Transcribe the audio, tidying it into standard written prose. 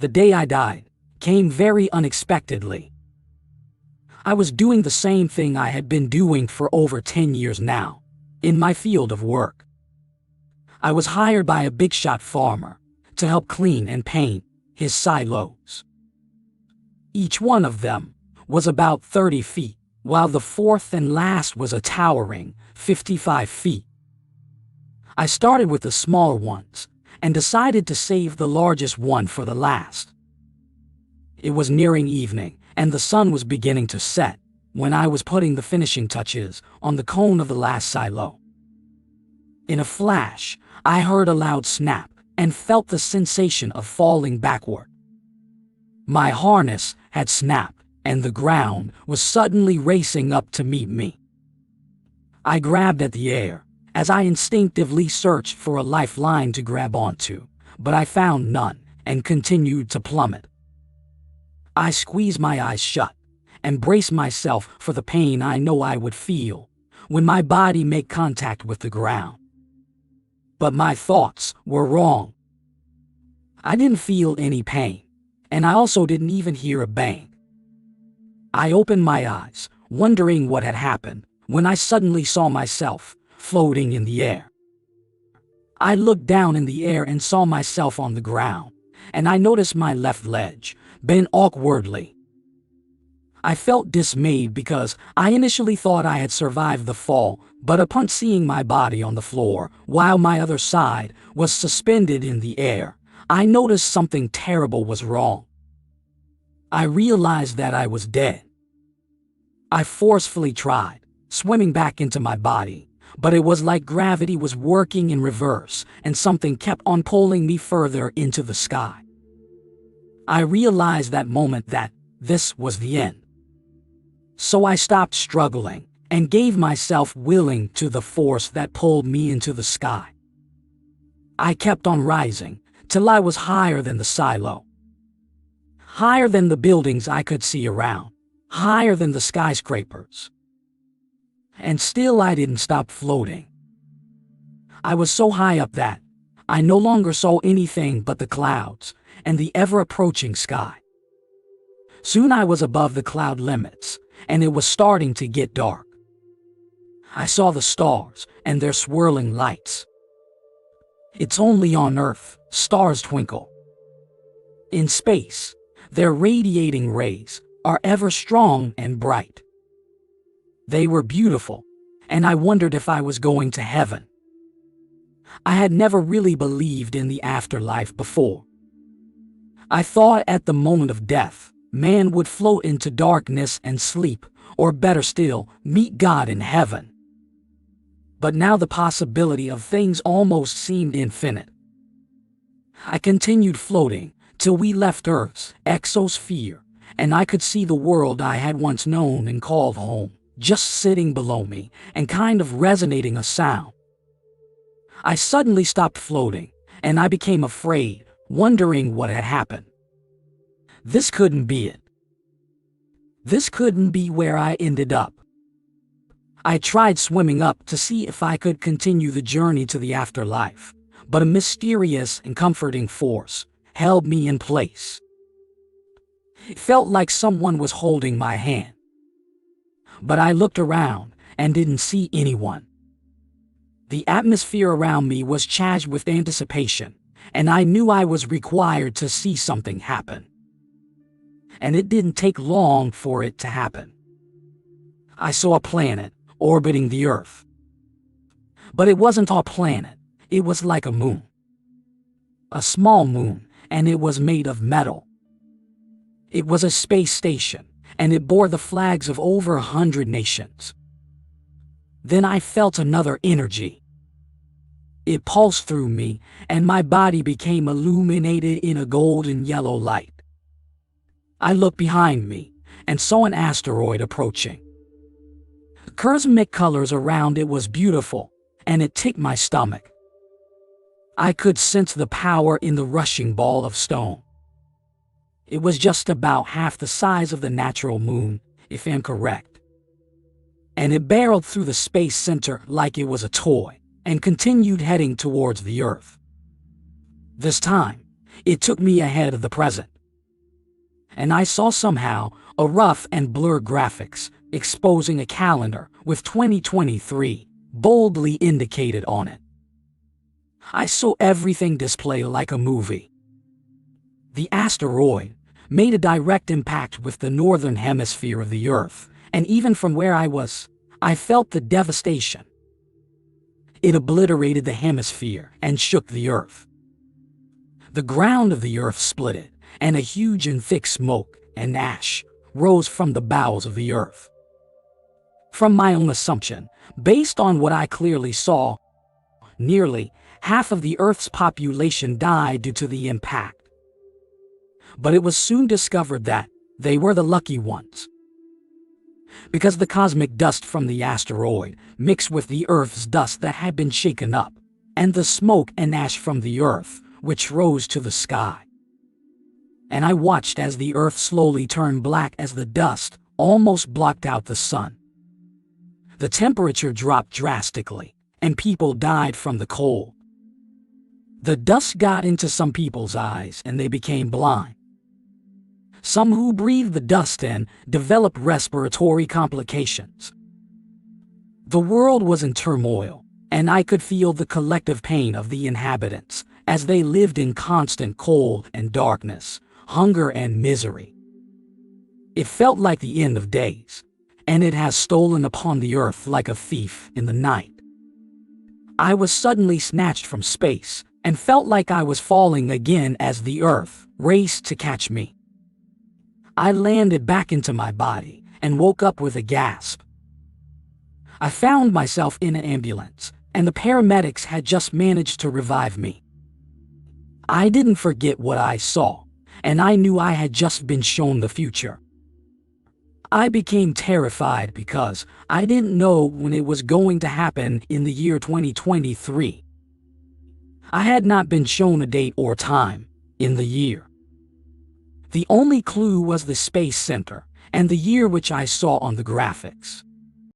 the day I died, came very unexpectedly. I was doing the same thing I had been doing for over 10 years now, in my field of work. I was hired by a big-shot farmer to help clean and paint his silos. Each one of them was about 30 feet, while the fourth and last was a towering 55 feet. I started with the smaller ones and decided to save the largest one for the last. It was nearing evening, and the sun was beginning to set when I was putting the finishing touches on the cone of the last silo. In a flash, I heard a loud snap and felt the sensation of falling backward. My harness had snapped, and the ground was suddenly racing up to meet me. I grabbed at the air as I instinctively searched for a lifeline to grab onto, but I found none and continued to plummet. I squeezed my eyes shut and braced myself for the pain I know I would feel when my body made contact with the ground. But my thoughts were wrong. I didn't feel any pain, and I also didn't even hear a bang. I opened my eyes, wondering what had happened, when I suddenly saw myself floating in the air. I looked down in the air and saw myself on the ground, and I noticed my left leg bent awkwardly. I felt dismayed because I initially thought I had survived the fall, but upon seeing my body on the floor while my other side was suspended in the air, I noticed something terrible was wrong. I realized that I was dead. I forcefully tried swimming back into my body, but it was like gravity was working in reverse and something kept on pulling me further into the sky. I realized that moment that this was the end. So I stopped struggling and gave myself willing to the force that pulled me into the sky. I kept on rising till I was higher than the silo, higher than the buildings I could see around, higher than the skyscrapers. And still I didn't stop floating. I was so high up that I no longer saw anything but the clouds and the ever-approaching sky. Soon I was above the cloud limits, and it was starting to get dark. I saw the stars and their swirling lights. It's only on Earth stars twinkle. In space, their radiating rays are ever strong and bright. They were beautiful, and I wondered if I was going to heaven. I had never really believed in the afterlife before. I thought at the moment of death, man would float into darkness and sleep, or better still, meet God in heaven. But now the possibility of things almost seemed infinite. I continued floating till we left Earth's exosphere, and I could see the world I had once known and called home, just sitting below me and kind of resonating a sound. I suddenly stopped floating, and I became afraid, wondering what had happened. This couldn't be it. This couldn't be where I ended up. I tried swimming up to see if I could continue the journey to the afterlife, but a mysterious and comforting force held me in place. It felt like someone was holding my hand. But I looked around and didn't see anyone. The atmosphere around me was charged with anticipation, and I knew I was required to see something happen. And it didn't take long for it to happen. I saw a planet orbiting the Earth. But it wasn't a planet, it was like a moon. A small moon, and it was made of metal. It was a space station, and it bore the flags of over 100 nations. Then I felt another energy. It pulsed through me, and my body became illuminated in a golden yellow light. I looked behind me and saw an asteroid approaching. The cosmic colors around it was beautiful, and it ticked my stomach. I could sense the power in the rushing ball of stone. It was just about half the size of the natural moon, if incorrect. And it barreled through the space center like it was a toy, and continued heading towards the Earth. This time, it took me ahead of the present. and I saw somehow a rough and blurred graphics exposing a calendar with 2023 boldly indicated on it. I saw everything display like a movie. The asteroid made a direct impact with the northern hemisphere of the Earth, and even from where I was, I felt the devastation. It obliterated the hemisphere and shook the Earth. The ground of the Earth split, and a huge and thick smoke and ash rose from the bowels of the Earth. From my own assumption, based on what I clearly saw, nearly half of the Earth's population died due to the impact. But it was soon discovered that they were the lucky ones, because the cosmic dust from the asteroid mixed with the Earth's dust that had been shaken up, and the smoke and ash from the Earth, which rose to the sky. And I watched as the Earth slowly turned black as the dust almost blocked out the sun. The temperature dropped drastically, and people died from the cold. The dust got into some people's eyes and they became blind. Some who breathed the dust in developed respiratory complications. The world was in turmoil, and I could feel the collective pain of the inhabitants as they lived in constant cold and darkness, hunger and misery. It felt like the end of days, and it has stolen upon the Earth like a thief in the night. I was suddenly snatched from space and felt like I was falling again as the Earth raced to catch me. I landed back into my body and woke up with a gasp. I found myself in an ambulance, and the paramedics had just managed to revive me. I didn't forget what I saw, and I knew I had just been shown the future. I became terrified because I didn't know when it was going to happen in the year 2023. I had not been shown a date or time in the year. The only clue was the space center and the year which I saw on the graphics.